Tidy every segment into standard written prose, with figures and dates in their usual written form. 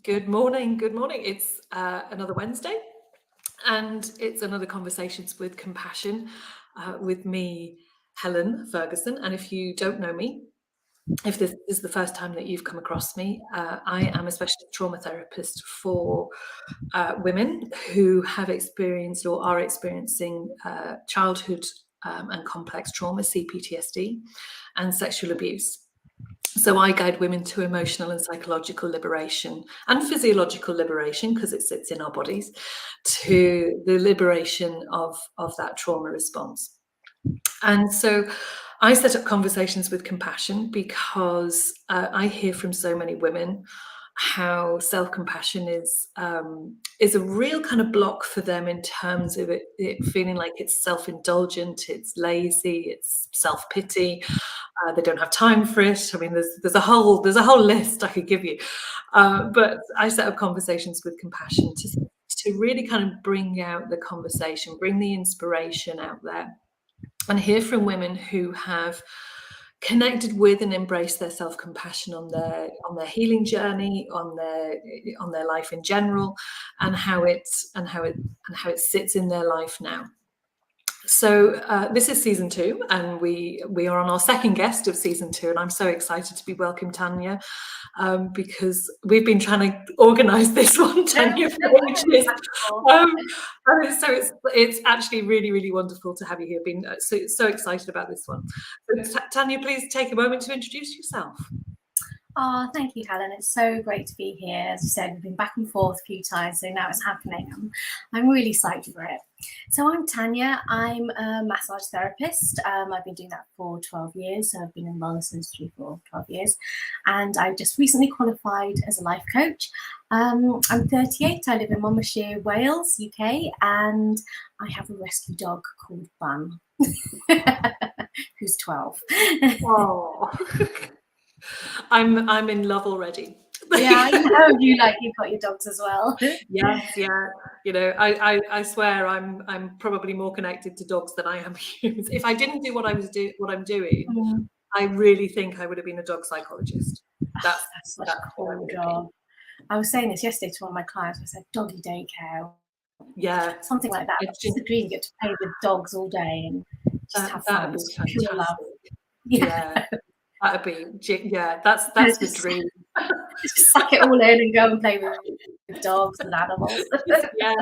Good morning. Good morning. It's another Wednesday, and it's another Conversations with Compassion with me, Helen Ferguson. And if you don't know me, if this is the first time that you've come across me, I am a specialist trauma therapist for women who have experienced or are experiencing childhood and complex trauma, CPTSD, and sexual abuse. So I guide women to emotional and psychological liberation and physiological liberation, because it sits in our bodies, to the liberation of that trauma response. And so I set up Conversations with Compassion because I hear from so many women how self-compassion is a real kind of block for them in terms of it feeling like it's self-indulgent, it's lazy, it's self-pity. They don't have time for it. I mean, there's a whole list I could give you, but I set up Conversations with Compassion to really kind of bring out the conversation, bring the inspiration out there, and hear from women who have connected with and embraced their self-compassion on their healing journey, on their life in general, and how it sits in their life now. So this is season 2, and we are on our second guest of season 2, and I'm so excited to be welcoming Tanya, because we've been trying to organise this one, Tanya, for ages. So it's actually really, really wonderful to have you here. Been so excited about this one. So Tanya, please take a moment to introduce yourself. Oh, thank you, Helen. It's so great to be here. As you said, we've been back and forth a few times, so now it's happening. I'm really psyched for it. So I'm Tanya. I'm a massage therapist. I've been doing that for 12 years. So I've been in wellness industry for 12 years. And I just recently qualified as a life coach. I'm 38. I live in Monmouthshire, Wales, UK. And I have a rescue dog called Bun, who's 12. Oh. I'm in love already. Yeah, I know you've got your dogs as well. Yes, yeah. You know, I swear I'm probably more connected to dogs than I am humans. If I didn't do what I'm doing, I really think I would have been a dog psychologist. That's such a cool job. I was saying this yesterday to one of my clients. I said doggy daycare. Yeah, something like that. It's just a dream. You get to play with dogs all day and just have fun. That'd be fantastic. Pure love. Yeah. That'd be, that's the dream. Just suck it all in and go and play with dogs and animals. Yeah.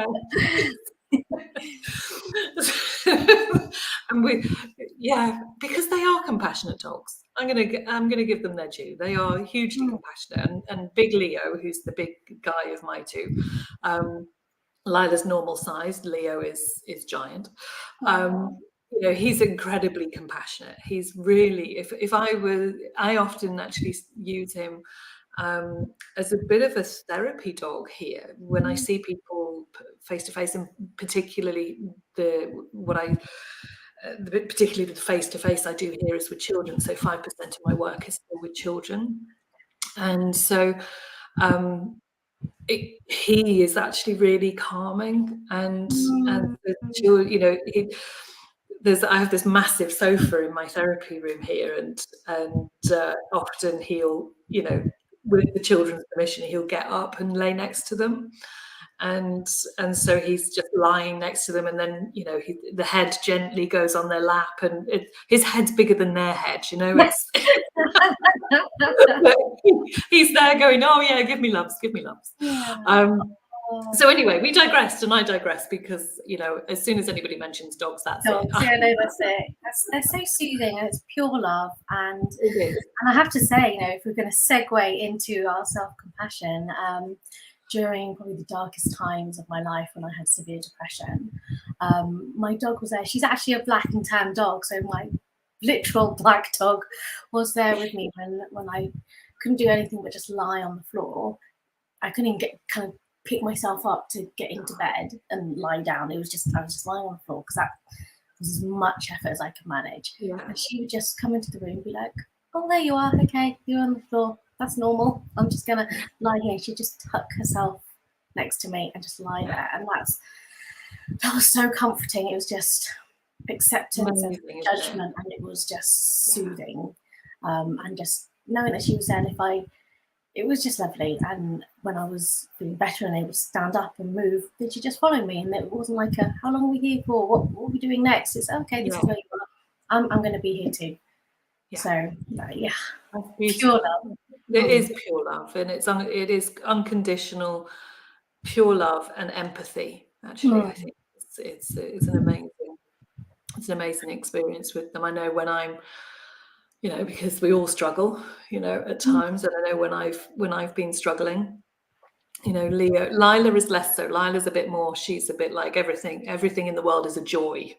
And because they are compassionate dogs. I'm gonna give them their due. They are hugely compassionate, and Big Leo, who's the big guy of my two, Lila's normal sized, Leo is giant. You know, he's incredibly compassionate. He's really, I often actually use him as a bit of a therapy dog here when I see people face to face, and particularly particularly the face to face I do here is with children. So 5% of my work is still with children, and so he is actually really calming, and you know, I have this massive sofa in my therapy room here, and often he'll, you know, with the children's permission, he'll get up and lay next to them, and so he's just lying next to them, and then, you know, the head gently goes on their lap, and his head's bigger than their head, you know. It's he's there going, oh yeah, give me loves. Yeah. So anyway, we digressed, and I digress because, you know, as soon as anybody mentions dogs, that's it. Yeah, no, that's it. They're so soothing, and it's pure love. And I have to say, you know, if we're going to segue into our self-compassion, during probably the darkest times of my life when I had severe depression, my dog was there. She's actually a black and tan dog, so my literal black dog was there with me when I couldn't do anything but just lie on the floor. I couldn't even pick myself up to get into bed and lie down. I was just lying on the floor because that was as much effort as I could manage. Yeah. And she would just come into the room and be like, oh, there you are. Okay, you're on the floor. That's normal. I'm just going to lie here. She'd just tuck herself next to me and just lie there. And that was so comforting. It was just acceptance and judgment, and it was just soothing. And just knowing that she was there, and it was just lovely. And when I was feeling better and able to stand up and move, did you just follow me? And it wasn't like a, how long are we here for? What are we doing next? It's okay, this is where you are. I'm going to be here too. Yeah. So yeah, that's pure beautiful. love. It is pure love, and it is unconditional, pure love and empathy. Actually, I think it's an amazing experience with them. I know when I'm, because we all struggle, at times, and I know when I've been struggling, Lila is less so. Lila's a bit more, she's a bit like everything in the world is a joy,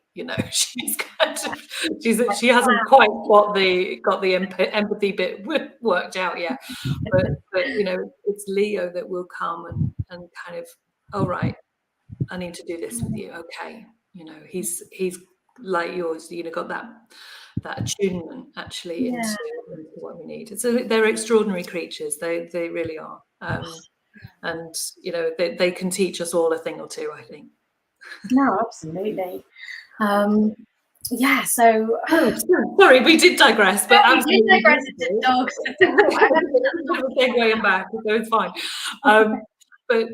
she's she hasn't quite got the empathy bit worked out yet, but it's Leo that will come and kind of, all right, I need to do this with you. Okay. He's like yours, got that attunement actually into what we need. So they're extraordinary creatures. They really are. And they can teach us all a thing or two, I think. No, absolutely. Yeah, so sorry, we did digress, but we did digress into dogs. Segue and back, so it's fine. But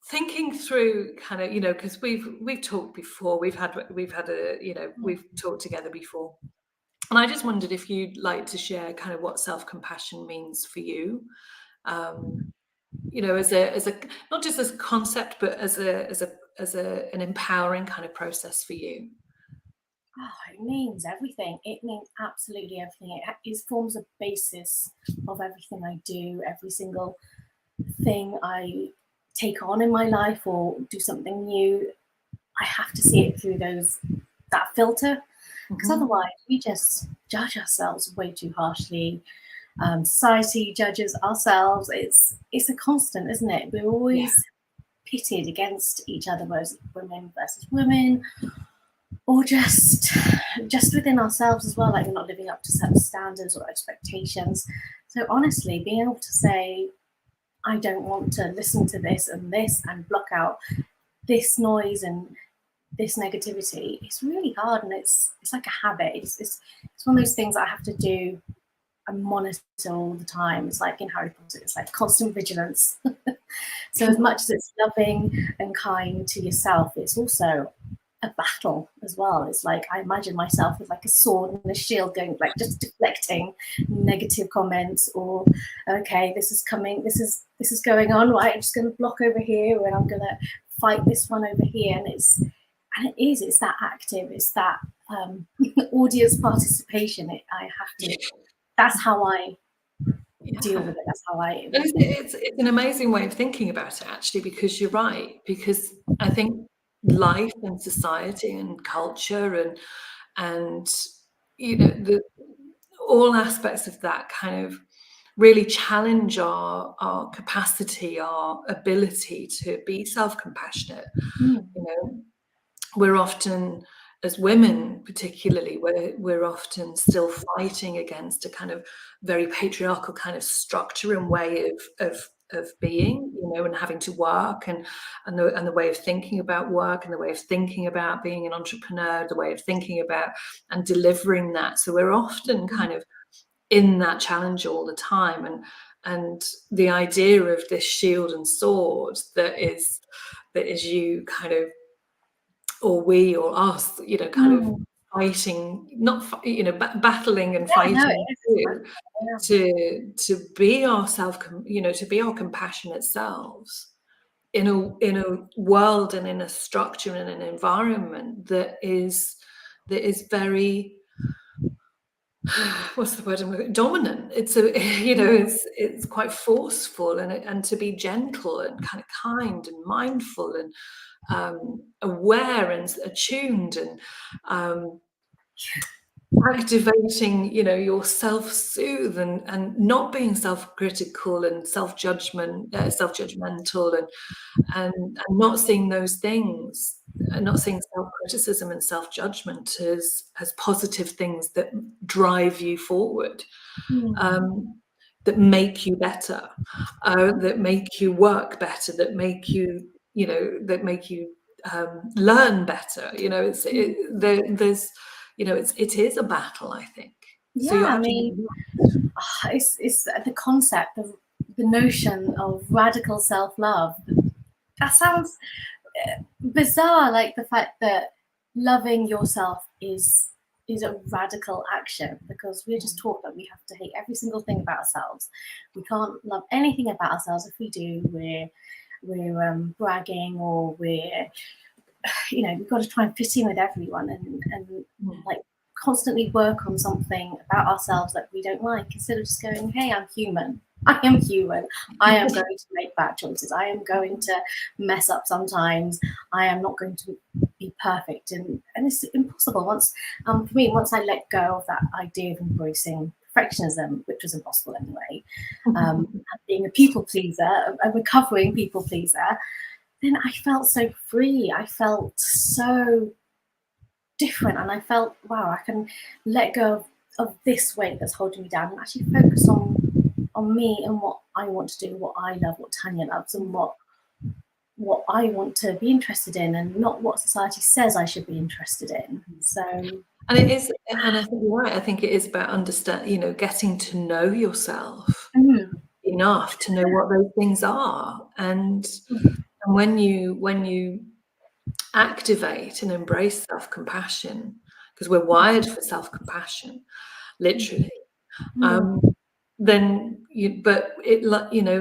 thinking through kind of, because we've talked before, we've had we've talked together before, and I just wondered if you'd like to share kind of what self-compassion means for you. As a not just as a concept, but as an empowering kind of process for you. Oh, it means everything. It means absolutely everything. It forms a basis of everything I do, every single thing I take on in my life or do something new. I have to see it through that filter, because otherwise we just judge ourselves way too harshly. Society judges ourselves. It's a constant, isn't it? We're always pitted against each other, whereas women versus women, or just within ourselves as well, like we're not living up to certain standards or expectations. So honestly, being able to say, I don't want to listen to this and block out this noise and this negativity, it's really hard, and it's like a habit. It's one of those things I have to do and monitor all the time. It's like in Harry Potter, it's like constant vigilance. So as much as it's loving and kind to yourself, it's also a battle as well. It's like I imagine myself with like a sword and a shield going, like just deflecting negative comments, or okay, this is coming, this is going on, right, I'm just going to block over here and I'm going to fight this one over here. And it's that active, it's that audience participation. I have to, that's how I deal with it. That's how I. It's an amazing way of thinking about it, actually, because you're right. Because I think life and society and culture and all aspects of that kind of really challenge our capacity, our ability to be self-compassionate. We're often, as women particularly, we're often still fighting against a kind of very patriarchal kind of structure and way of being, and having to work, and the way of thinking about work, and the way of thinking about being an entrepreneur, the way of thinking about and delivering that. So we're often kind of in that challenge all the time, and the idea of this shield and sword that is you kind of, or we, or us, kind of fighting, not battling and fighting to be ourself, to be our compassionate selves in a world and in a structure and an environment that is very, what's the word, dominant. It's it's quite forceful, and to be gentle and kind of kind and mindful and aware and attuned, and activating your self-soothe, and not being self-critical and self-judgmental, and not seeing those things, and not seeing self-criticism and self-judgment as positive things that drive you forward, that make you better, that make you work better, that make you learn better. It is a battle, I think. So you're Yeah, I absolutely mean, it's the concept of the notion of radical self-love. That sounds bizarre, like the fact that loving yourself is a radical action, because we're just taught that we have to hate every single thing about ourselves. We can't love anything about ourselves. If we do, we're bragging, or we're, you know, we've got to try and fit in with everyone, and like constantly work on something about ourselves that we don't like, instead of just going, hey, I'm human. I am human. I am going to make bad choices. I am going to mess up sometimes. I am not going to be perfect. And it's impossible. Once, for me, once I let go of that idea of embracing perfectionism, which was impossible anyway, and being a people pleaser, a recovering people pleaser, then I felt so free. I felt so different, and I felt, wow, I can let go of this weight that's holding me down, and actually focus on me and what I want to do, what I love, what Tanya loves, and what I want to be interested in, and not what society says I should be interested in. So, and it is, and I think you're right. I think it is about getting to know yourself enough to know what those things are, and when you activate and embrace self-compassion, because we're wired for self-compassion, literally. Then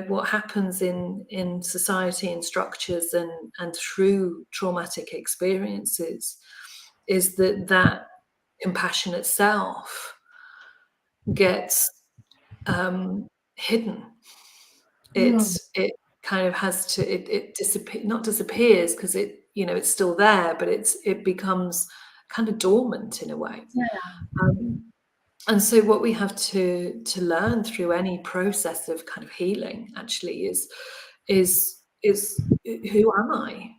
what happens in society and structures and through traumatic experiences is that compassion itself gets hidden. It kind of has to, it not disappears, because it's still there, but it becomes kind of dormant in a way. And so what we have to learn through any process of kind of healing actually is who am I?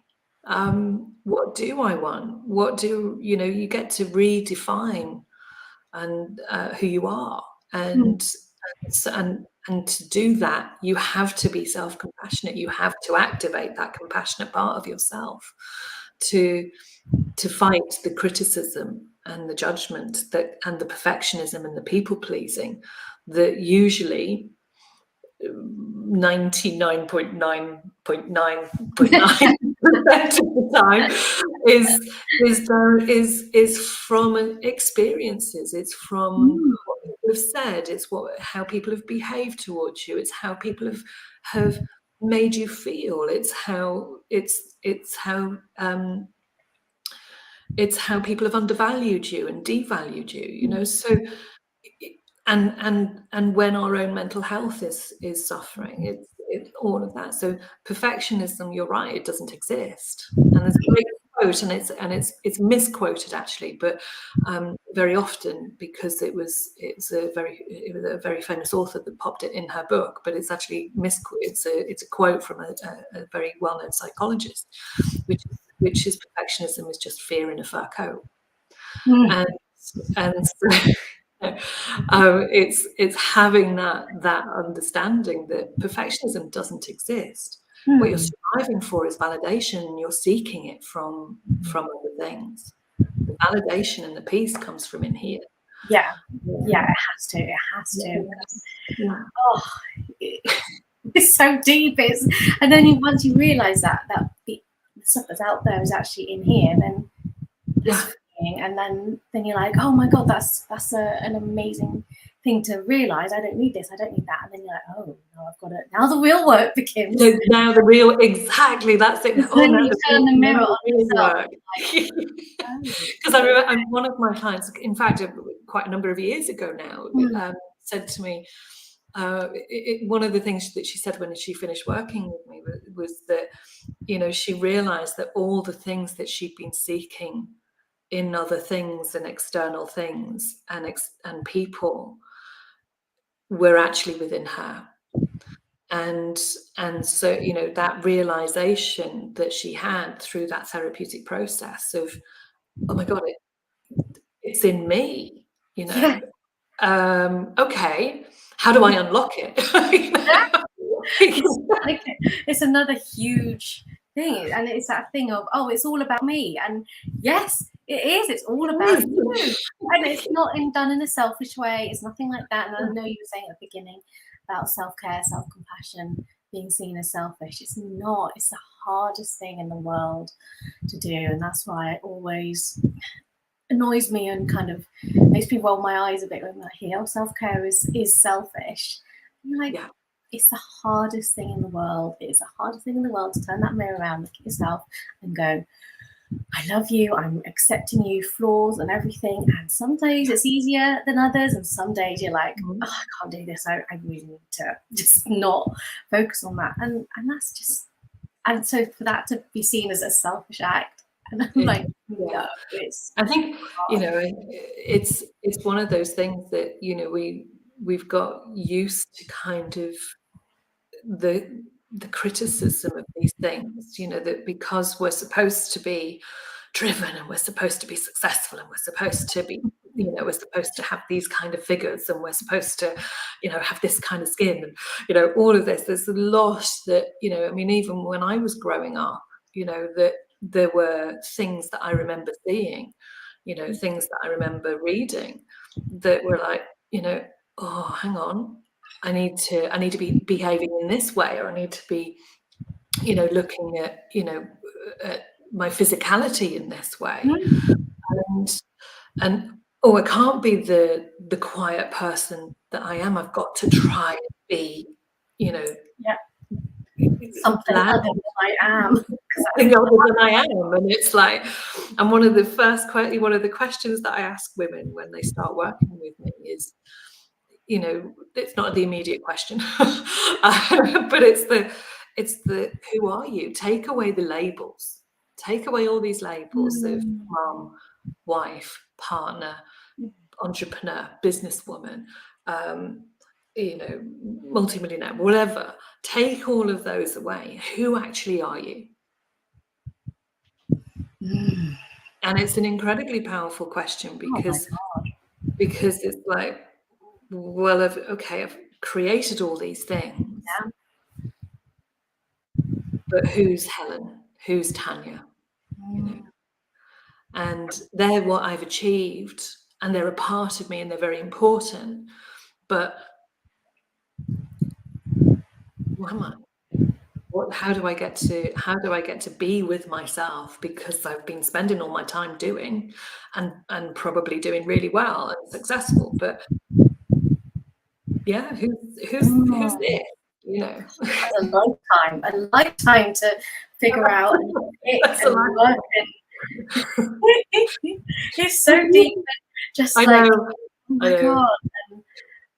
What do I want? What do you get to redefine and who you are, and to do that, you have to be self-compassionate. You have to activate that compassionate part of yourself to fight the criticism and the judgment and the perfectionism and the people pleasing that usually 99.9.9.9% of the time is from experiences. It's from what people have said. It's how people have behaved towards you. It's how people have made you feel. It's how people have undervalued you and devalued you. So and when our own mental health is suffering, it's all of that. So perfectionism, you're right, it doesn't exist. And there's a great quote, and it's misquoted actually, but very often, because it was a very famous author that popped it in her book, but it's actually misquoted. It's a quote from a very well-known psychologist, which is perfectionism is just fear in a fur coat. And so it's having that understanding that perfectionism doesn't exist. What you're striving for is validation, and you're seeking it from other things. The validation and the peace comes from in here. Yeah, it has to. It has to. Yeah. Oh, it's so deep. And then once you realise that the stuff that's out there is actually in here, then and then you're like, oh my god, that's an amazing thing to realise. I don't need this, I don't need that. And then you're like, oh, now I've got it. Now the real work begins. Now the real, exactly, that's it. Oh, then you turn the mirror on yourself. Because I remember one of my clients, in fact, quite a number of years ago now, said to me, one of the things that she said when she finished working with me was that, she realized that all the things that she'd been seeking in other things and external things and people were actually within her. And so, that realization that she had through that therapeutic process of, oh my God, it's in me, okay, how do I unlock it? It's another huge thing, and it's that thing of, oh, it's all about me. And yes, It is. It's all about you, and it's not done in a selfish way. It's nothing like that. And I know you were saying at the beginning about self-care, self-compassion being seen as selfish. It's not. It's the hardest thing in the world to do, and that's why it always annoys me and kind of makes me roll my eyes a bit when I hear self-care is selfish. I'm like, Yeah. it's the hardest thing in the world. It's the hardest thing in the world to turn that mirror around, look at yourself, and go, I love you, I'm accepting you, flaws and everything. And some days it's easier than others, and some days you're like, oh, I can't do this. I really need to just not focus on that. And that's just, and so for that to be seen as a selfish act, and I'm like, no, it's. I think, you know, it's one of those things that, you know, we've got used to kind of the criticism of these things, you know, that because we're supposed to be driven and we're supposed to be successful and we're supposed to be, you know, we're supposed to have these kind of figures and we're supposed to, you know, have this kind of skin and, you know, all of this. There's a lot that, you know, I mean, even when I was growing up, you know, that there were things that I remember seeing, you know, things that I remember reading that were like, you know, oh, hang on, I need to be behaving in this way, or I need to be, you know, looking at, you know, at my physicality in this way. And oh, I can't be the quiet person that I am. I've got to try and be, you know, something other than I am. Something other than I am. And it's like, and one of the questions that I ask women when they start working with me is, you know, it's not the immediate question, but it's the who are you? Take away the labels. Take away all these labels of mum, wife, partner, entrepreneur, businesswoman, you know, multimillionaire, whatever. Take all of those away. Who actually are you? And it's an incredibly powerful question because it's like, well, I've created all these things, but who's Helen? Who's Tanya? You know, and they're what I've achieved, and they're a part of me, and they're very important. But what am I? How do I get to be with myself? Because I've been spending all my time doing, and probably doing really well and successful. But yeah, who's it? You know, a lifetime to figure out and pick and work. It's so deep, just I like, know. oh my God.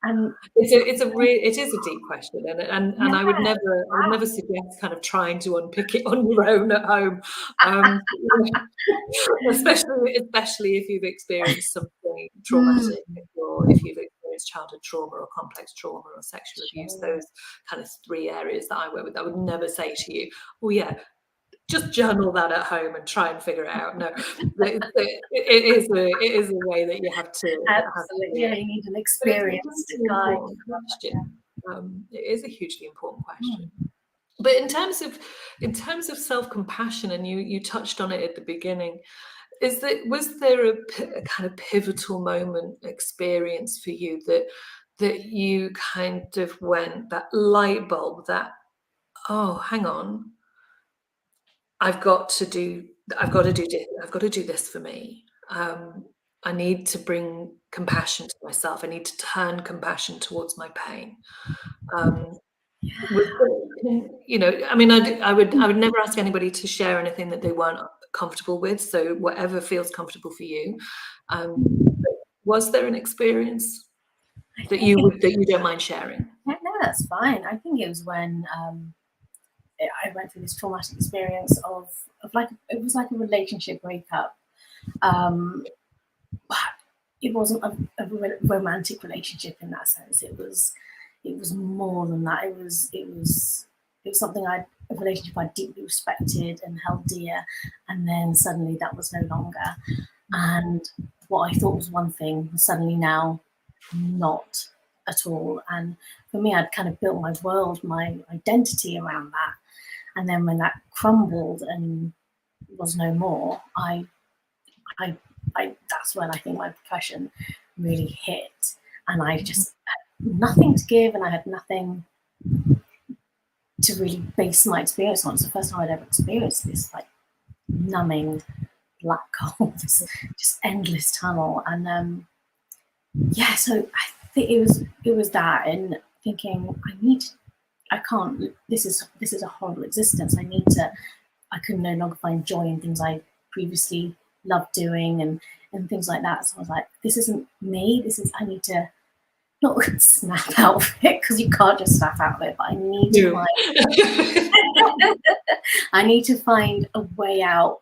And it is a deep question, and I would never suggest kind of trying to unpick it on your own at home, especially if you've experienced something traumatic, or if you've experienced childhood trauma or complex trauma or sexual abuse. Those kind of 3 areas that I work with, I would never say to you, oh yeah, just journal that at home and try and figure it out. No, it is a way that you have to. Absolutely, yeah, you need an experienced guide. It is a hugely important question. But in terms of self-compassion, and you touched on it at the beginning, was there a kind of pivotal moment experience for you that you kind of went, that light bulb, that, oh, hang on, I've got to do this for me. I need to bring compassion to myself. I need to turn compassion towards my pain. You know, I mean, I would never ask anybody to share anything that they weren't comfortable with. So whatever feels comfortable for you. Was there an experience that you don't mind sharing? No, that's fine. I think it was when I went through this traumatic experience of like, it was like a relationship breakup. But it wasn't a romantic relationship in that sense. It was more than that. It was something a relationship I deeply respected and held dear, and then suddenly that was no longer. And what I thought was one thing was suddenly now not at all. And for me, I'd kind of built my world, my identity around that. And then when that crumbled and was no more, I that's when I think my depression really hit, and I just had nothing to give, and I had nothing to really base my experience on. It's the first time I'd ever experienced this like numbing black hole, this just endless tunnel. And yeah, so I think it was that, and thinking I can't, this is a horrible existence. I could no longer find joy in things I previously loved doing, and things like that. So I was like, this isn't me. I need to not snap out of it, because you can't just snap out of it, but I need to I need to find a way out,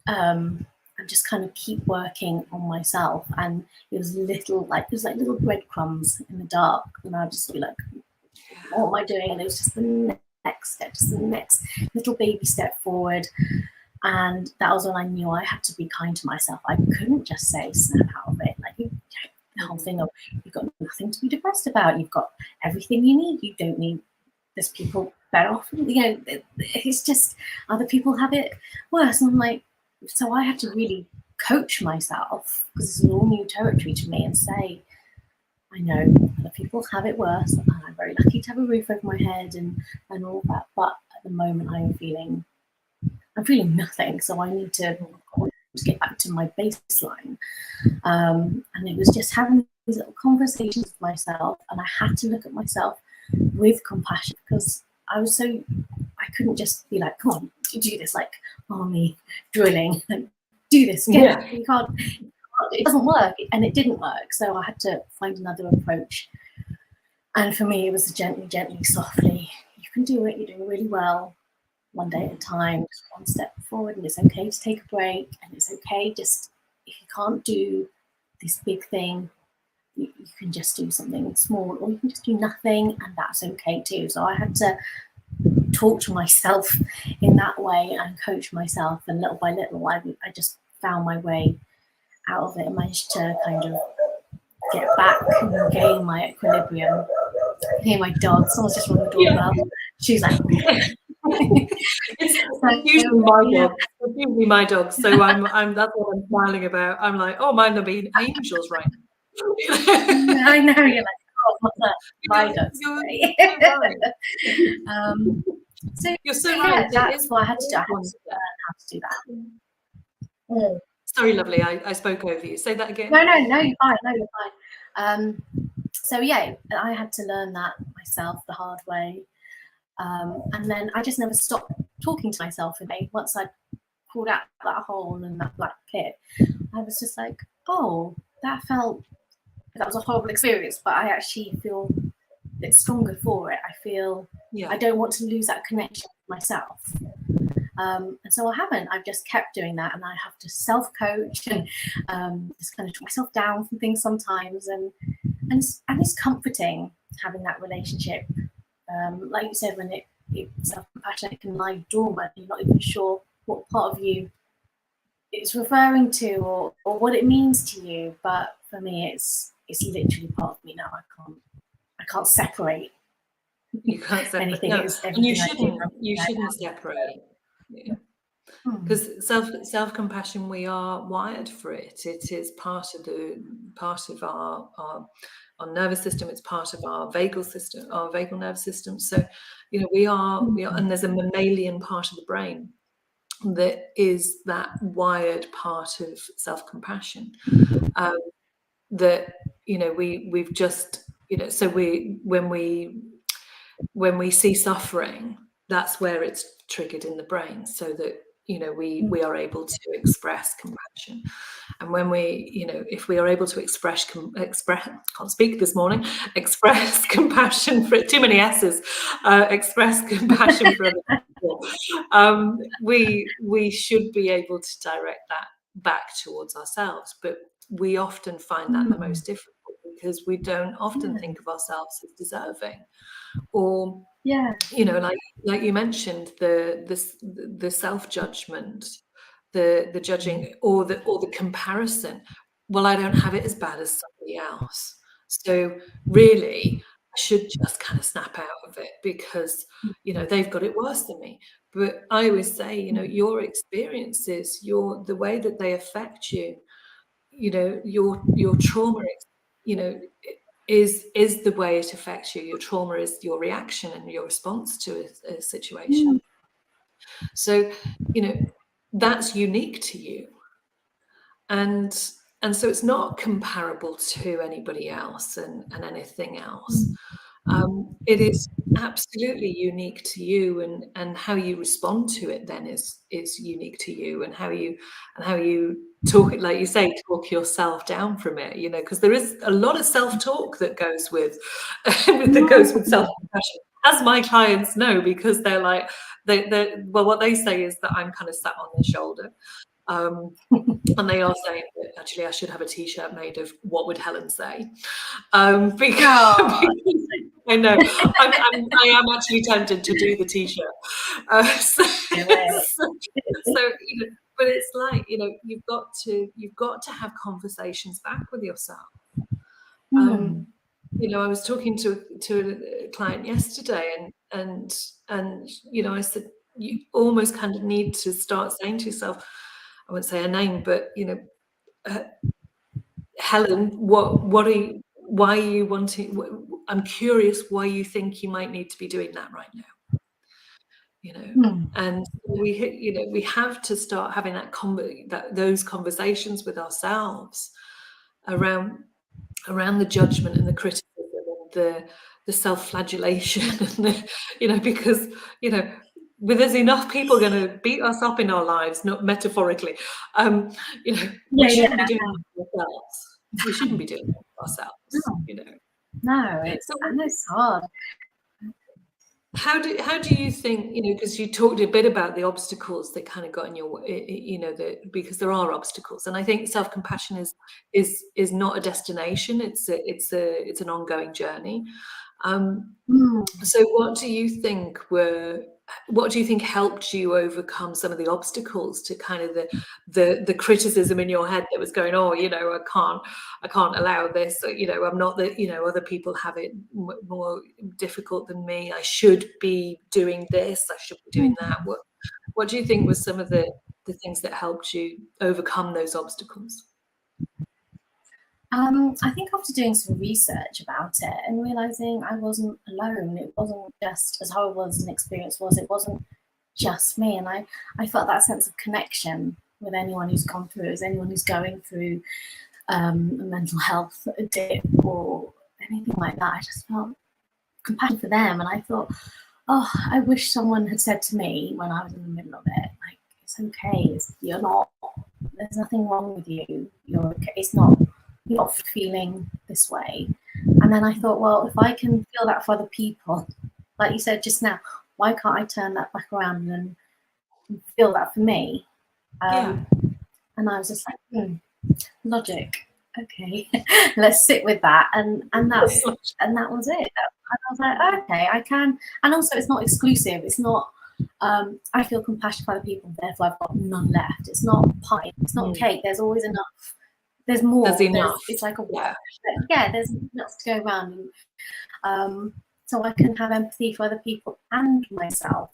and just kind of keep working on myself. And it was like little breadcrumbs in the dark, and I'd just be like, what am I doing? And it was just the next step, just the next little baby step forward. And that was when I knew I had to be kind to myself. I couldn't just say snap out of it. Like the whole thing of, you've got nothing to be depressed about. You've got everything you need. You don't need, there's people better off. You know, it's just other people have it worse. And I'm like, so I had to really coach myself, because this is all new territory to me, and say, I know other people have it worse, and I'm very lucky to have a roof over my head and all that. But at the moment, I'm feeling nothing. So I need to get back to my baseline. And it was just having these little conversations with myself, and I had to look at myself with compassion, because I couldn't just be like, come on, you do this, like army drilling, like, do this, get out. You can't, it doesn't work, and it didn't work. So I had to find another approach. And for me, it was gently, softly. You can do it. You're doing really well. One day at a time, just one step forward, and it's okay to take a break, and it's okay just, if you can't do this big thing, you can just do something small, or you can just do nothing, and that's okay too. So I had to talk to myself in that way and coach myself, and little by little I just found my way out of it and managed to kind of get back and regain my equilibrium. I hear my dog, someone's just rung the doorbell. She's like, it's usually my dog. It's usually my dog. So I'm that's what I'm smiling about. I'm like, oh, mine have been angels right now. I know, you're like, oh, what's that? My dog's so you're so yeah, right. That's what I had to do. I had to learn how to do that. Sorry, lovely. I spoke over you. Say that again. No, you're fine. No, you're fine. So yeah, I had to learn that myself the hard way. And then I just never stopped talking to myself. And once I pulled out that hole and that black pit, I was just like, oh, that was a horrible experience, but I actually feel a bit stronger for it. I feel I don't want to lose that connection with myself. And so I haven't. I've just kept doing that, and I have to self-coach and just kind of talk myself down from things sometimes, and it's comforting having that relationship. Like you said, when it's self-compassion, it can lie dormant. You're not even sure what part of you it's referring to, or what it means to you. But for me, it's literally part of me now. I can't separate. You can't separate anything. no. And you shouldn't separate. Because self-compassion, we are wired for it. It is part of our nervous system. It's part of our vagal nerve system. So, we are, and there's a mammalian part of the brain that is that wired part of self-compassion. That we've just so when we see suffering, that's where it's triggered in the brain, so that we are able to express compassion. And when if we are able to express can't speak this morning, express compassion for too many S's, express compassion for other people, we should be able to direct that back towards ourselves. But we often find that the most difficult, because we don't often think of ourselves as deserving, or like you mentioned, the self-judgment, the judging, or the comparison. Well, I don't have it as bad as somebody else, so really I should just kind of snap out of it because, you know, they've got it worse than me. But I always say, you know, your experiences, the way that they affect you, you know, your trauma, you know, is the way it affects you. Your trauma is your reaction and your response to a situation. So, you know, that's unique to you. And so it's not comparable to anybody else and anything else. It is absolutely unique to you, and how you respond to it then is unique to you, and how you talk it, like you say, talk yourself down from it, you know, because there is a lot of self-talk that goes with self-compassion, as my clients know, because they're like, well, what they say is that I'm kind of sat on their shoulder. And they are saying that actually I should have a t-shirt made of what would Helen say, because I know I am actually tempted to do the t-shirt. So, you know, but it's like, you know, you've got to have conversations back with yourself. You know, I was talking to a client yesterday, and you know, I said, you almost kind of need to start saying to yourself, I won't say her name, but you know, Helen, why are you wanting? I'm curious why you think you might need to be doing that right now. You know, and we have to start having those conversations with ourselves around the judgment and the criticism and the self-flagellation, and you know, because you know, there's enough people going to beat us up in our lives, not metaphorically. You know, we shouldn't be doing it for ourselves. We shouldn't be doing it for ourselves. You know, no, it's hard. How do you think, you know, because you talked a bit about the obstacles that kind of got in your way, you know, because there are obstacles, and I think self-compassion is not a destination, it's an ongoing journey. So what do you think helped you overcome some of the obstacles to kind of the criticism in your head that was going, oh, you know, I can't allow this, or, you know, I'm not you know, other people have it more difficult than me, I should be doing this, I should be doing that. What do you think was some of the things that helped you overcome those obstacles? I think after doing some research about it and realizing I wasn't alone, it wasn't just as horrible as an experience was, it wasn't just me. And I felt that sense of connection with anyone who's gone through it, as anyone who's going through a mental health dip or anything like that. I just felt compassion for them. And I thought, oh, I wish someone had said to me when I was in the middle of it, like, it's okay, you're not, there's nothing wrong with you, you're okay, you're not feeling this way. And then I thought, well, if I can feel that for other people, like you said just now, why can't I turn that back around and feel that for me? And I was just like, logic, okay, let's sit with that. And that was it. And I was like, okay, I can. And also, it's not exclusive. It's not, I feel compassion for other people, therefore I've got none left. It's not pie, it's not cake. There's always enough. There's more. There's enough. It's like a there's enough to go around. And, so I can have empathy for other people and myself.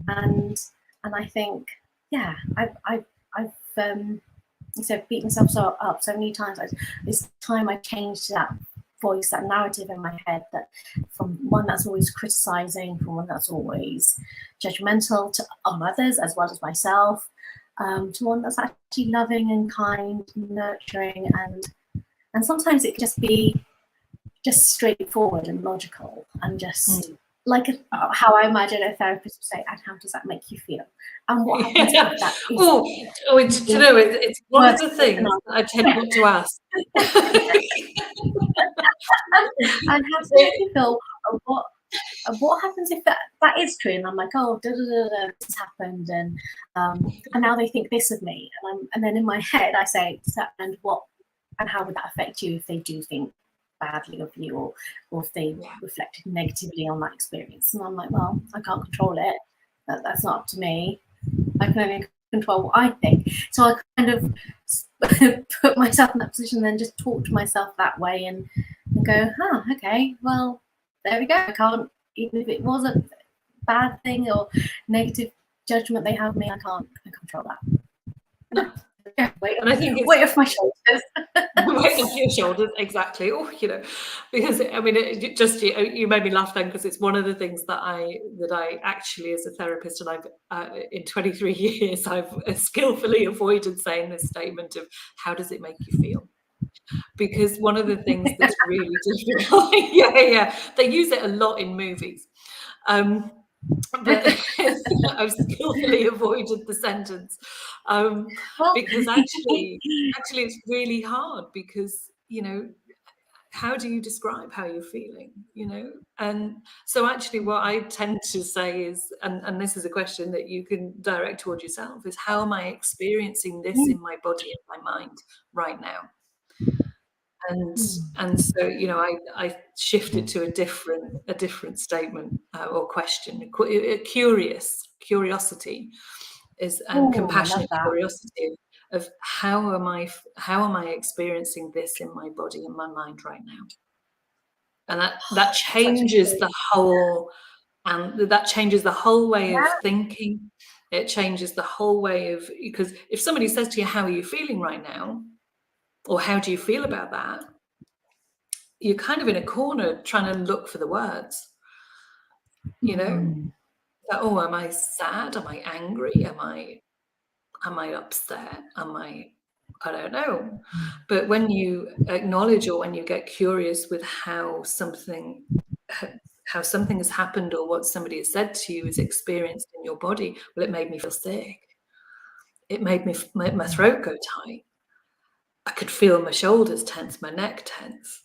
And I think, yeah, I've beat myself up so many times. This time I changed that voice, that narrative in my head, that from one that's always criticizing, from one that's always judgmental on others as well as myself, to one that's actually loving and kind, and nurturing, and sometimes it can just be just straightforward and logical, and just like how I imagine a therapist would say, and how does that make you feel? And what happens if that is it's one of the things I tend not to ask. And how does it make you feel? What happens if that is true? And I'm like, oh, this happened, and now they think this of me, and then in my head I say, and how would that affect you if they do think badly of you, or if they reflected negatively on that experience? And I'm like, well, I can't control it. That's not up to me. I can only control what I think. So I kind of put myself in that position, and then just talk to myself that way, and go, okay, well, there we go. I can't, even if it was a bad thing or negative judgment they have of me, I can't control that. No. And I think it's weight off my shoulders. Weight off your shoulders, exactly. Oh, you know, because I mean, you made me laugh then, because it's one of the things that I actually, as a therapist, and I've in 23 years, I've skillfully avoided saying this statement of how does it make you feel? Because one of the things that's really difficult, yeah, they use it a lot in movies. But I've skillfully avoided the sentence, because actually it's really hard, because, you know, how do you describe how you're feeling, you know? And so actually what I tend to say is, and this is a question that you can direct toward yourself, is how am I experiencing this in my body and my mind right now? And so, you know, I shifted to a different statement or question. Curiosity is, and compassionate curiosity of how am I experiencing this in my body and my mind right now? And that changes the whole, and that changes the whole way of thinking. It changes the whole way of, because if somebody says to you, how are you feeling right now? Or how do you feel about that? You're kind of in a corner trying to look for the words, you know. Like, oh, am I sad? Am I angry? Am I upset? I don't know. But when you acknowledge, or when you get curious with how something has happened, or what somebody has said to you is experienced in your body, well, it made me feel sick. It made my throat go tight. I could feel my shoulders tense, my neck tense.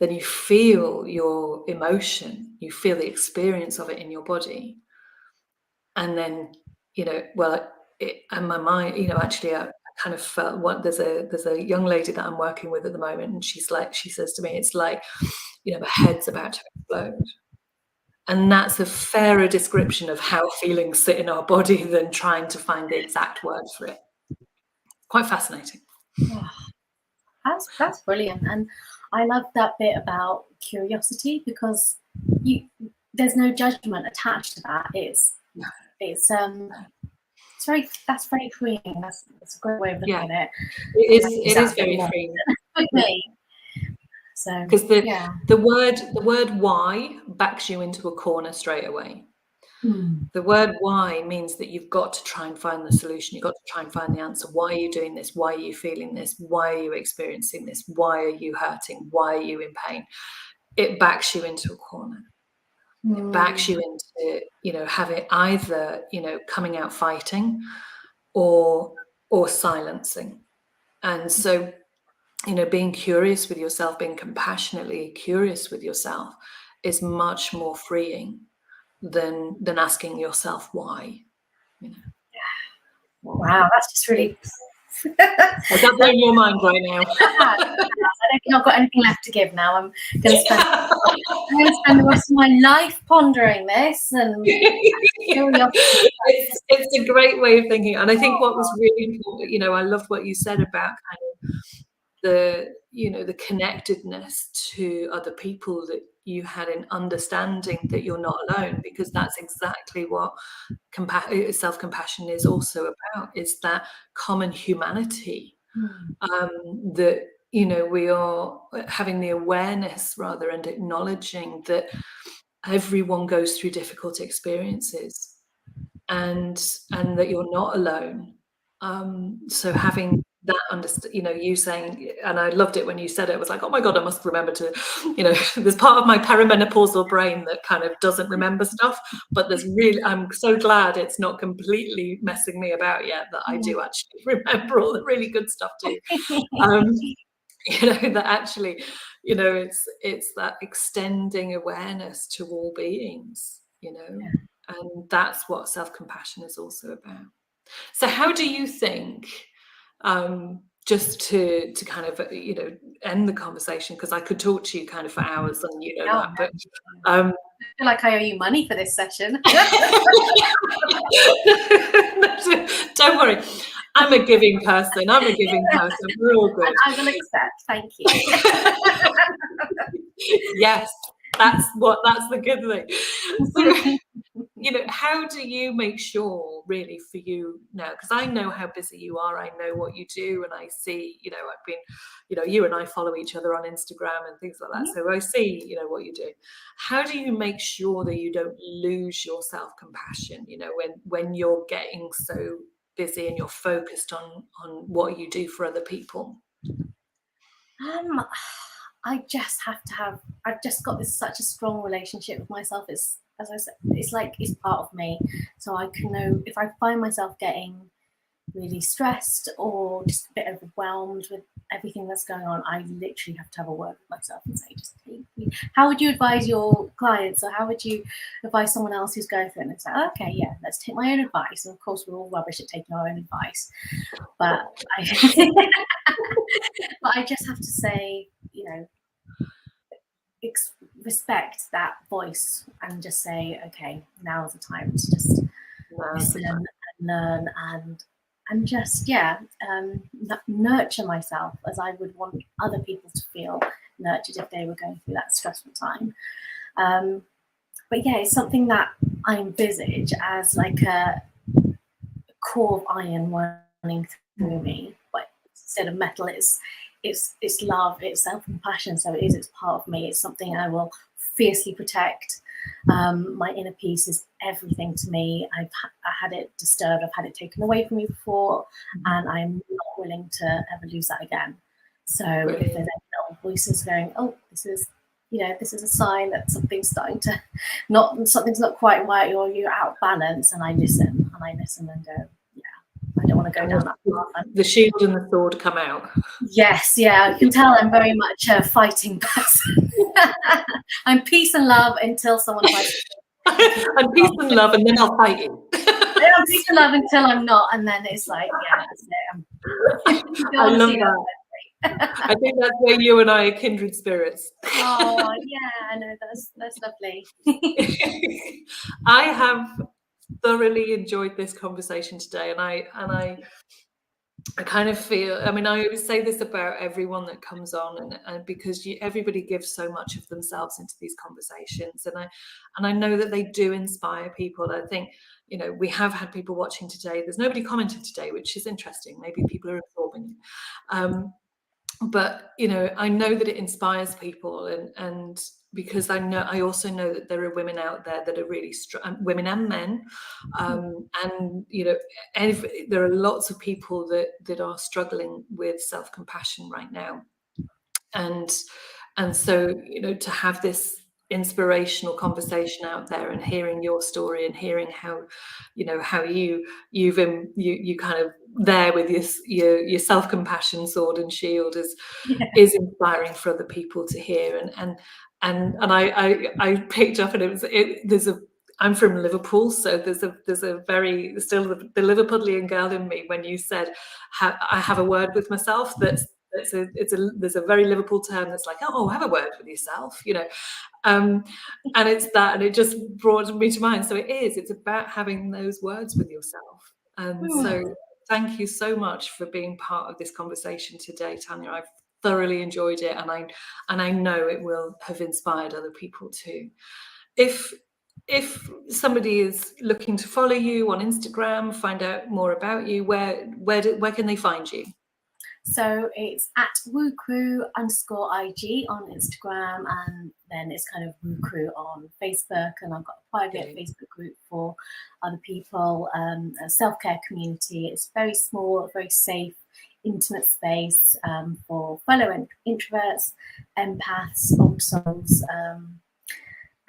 Then you feel your emotion, you feel the experience of it in your body. And then, you know, well, and my mind, you know, actually I kind of felt there's a young lady that I'm working with at the moment, and she says to me, it's like, you know, my head's about to explode. And that's a fairer description of how feelings sit in our body than trying to find the exact word for it. Quite fascinating. Oh, that's brilliant. And I love that bit about curiosity, because there's no judgment attached to that. It's that's very freeing. That's a great way of looking at it. It is very freeing. So, because the word why backs you into a corner straight away. The word why means that you've got to try and find the solution. You've got to try and find the answer. Why are you doing this? Why are you feeling this? Why are you experiencing this? Why are you hurting? Why are you in pain? It backs you into a corner. It backs you into, you know, having either, you know, coming out fighting or silencing. And so, you know, being curious with yourself, being compassionately curious with yourself is much more freeing than asking yourself why, you know. Wow, that's just really Has that blown your mind right now? I don't think I've got anything left to give now. I'm going to spend the rest of my life pondering this. And it's a great way of thinking. And I think what was really important, you know, I loved what you said about kind of the, you know, the connectedness to other people that you had in understanding that you're not alone, because that's exactly what self-compassion is also about, is that common humanity. That, you know, we are having the awareness rather, and acknowledging that everyone goes through difficult experiences, and that you're not alone. So having that you know, you saying, and I loved it when you said it, was like, oh my God, I must remember to, you know, there's part of my perimenopausal brain that kind of doesn't remember stuff, but I'm so glad it's not completely messing me about yet, that I do actually remember all the really good stuff too. You know, that actually, you know, it's that extending awareness to all beings, you know, and that's what self-compassion is also about. So how do you think, just to kind of, you know, end the conversation, because I could talk to you kind of for hours, and you know that, but I feel like I owe you money for this session. Don't worry, I'm a giving person. We're all good. I will accept. Thank you. Yes, That's the good thing. So, how do you make sure really for you now? Because I know how busy you are. I know what you do, and I see, I've been, you and I follow each other on Instagram and things like that. So I see, what you do. How do you make sure that you don't lose your self-compassion, when you're getting so busy and you're focused on what you do for other people? I just have to have. I've just got such a strong relationship with myself. It's, as I said, it's like it's part of me. So I can know if I find myself getting really stressed or just a bit overwhelmed with everything that's going on, I literally have to have a word with myself and say, just take me. How would you advise your clients, or how would you advise someone else who's going through it? And it's like, okay, yeah, let's take my own advice. And of course, we're all rubbish at taking our own advice, but but I just have to say, respect that voice and just say, okay, now's the time to just listen and learn and just nurture myself as I would want other people to feel nurtured if they were going through that stressful time. But yeah, it's something that I envisage as like a core of iron running through me, but instead of metal, it's love, it's self-compassion. So it's part of me. It's something I will fiercely protect. My inner peace is everything to me. I had it disturbed, I've had it taken away from me before, and I'm not willing to ever lose that again. So if there's any little voices going, oh, this is a sign that something's something's not quite right, or you're out of balance, and I listen and go, I don't want to go down that path. The shield and the sword come out. Yes, yeah, I can tell I'm very much a fighting person. I'm peace and love until someone fights me. I'm peace and love, and then I'll fight you. I'm peace and love until I'm not, and then it's like, yeah, that's it. I love that. I think that's where you and I are kindred spirits. Oh yeah, I know, that's lovely. I have thoroughly enjoyed this conversation today, and I kind of feel, I mean, I always say this about everyone that comes on, and because everybody gives so much of themselves into these conversations, and I know that they do inspire people. I think, we have had people watching today. There's nobody commented today, which is interesting. Maybe people are absorbing it. But I know that it inspires people, and because I also know that there are women out there that are really women and men, and there are lots of people that are struggling with self-compassion right now, and so to have this inspirational conversation out there, and hearing your story, and hearing how you kind of there with your self-compassion sword and shield is inspiring for other people to hear. And I picked up, and I'm from Liverpool, so there's a very still the Liverpudlian girl in me. When you said I have a word with myself, there's a very Liverpool term that's like, oh, have a word with yourself, and it's that, and it just brought me to mind. So it's about having those words with yourself. And so thank you so much for being part of this conversation today, Tanya. I've thoroughly enjoyed it, and I know it will have inspired other people too. If somebody is looking to follow you on Instagram, find out more about you, where can they find you? So it's at woocrew_IG on Instagram, and then it's kind of woocrew on Facebook, and I've got a private Facebook group for other people, a self-care community. It's very small, very safe, intimate space for fellow introverts, empaths, old souls,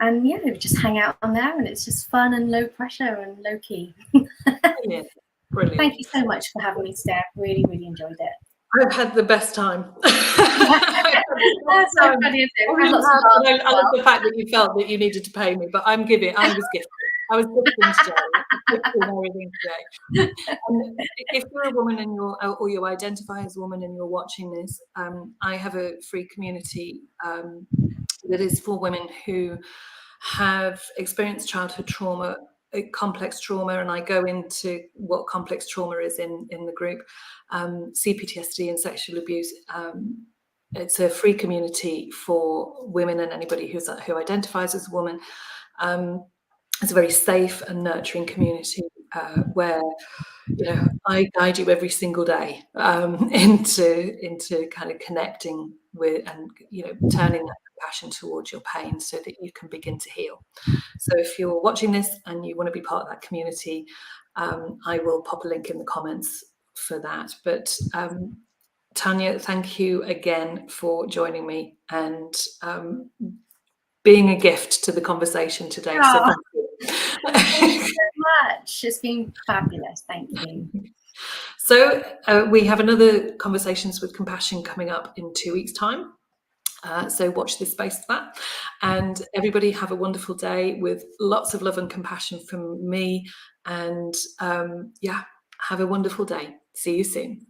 and yeah, we just hang out on there, and it's just fun and low pressure and low key. Brilliant. Thank you so much for having me today. I've really, really enjoyed it. I've had the best time. That's so funny. I love the fact that you felt that you needed to pay me, but I was gifted. I was gifting everything today. If you're a woman or you identify as a woman and you're watching this, I have a free community that is for women who have experienced childhood trauma, complex trauma, and I go into what complex trauma is in the group, CPTSD and sexual abuse. It's a free community for women and anybody who identifies as a woman. It's a very safe and nurturing community where I guide you every single day into kind of connecting with and turning that compassion towards your pain so that you can begin to heal. So if you're watching this and you want to be part of that community, I will pop a link in the comments for that. But Tanya, thank you again for joining me and being a gift to the conversation today. Oh, so thank you. Thank you so much. It's been fabulous. Thank you. So we have another Conversations with Compassion coming up in 2 weeks' time. So watch this space for that. And everybody have a wonderful day with lots of love and compassion from me. And have a wonderful day. See you soon.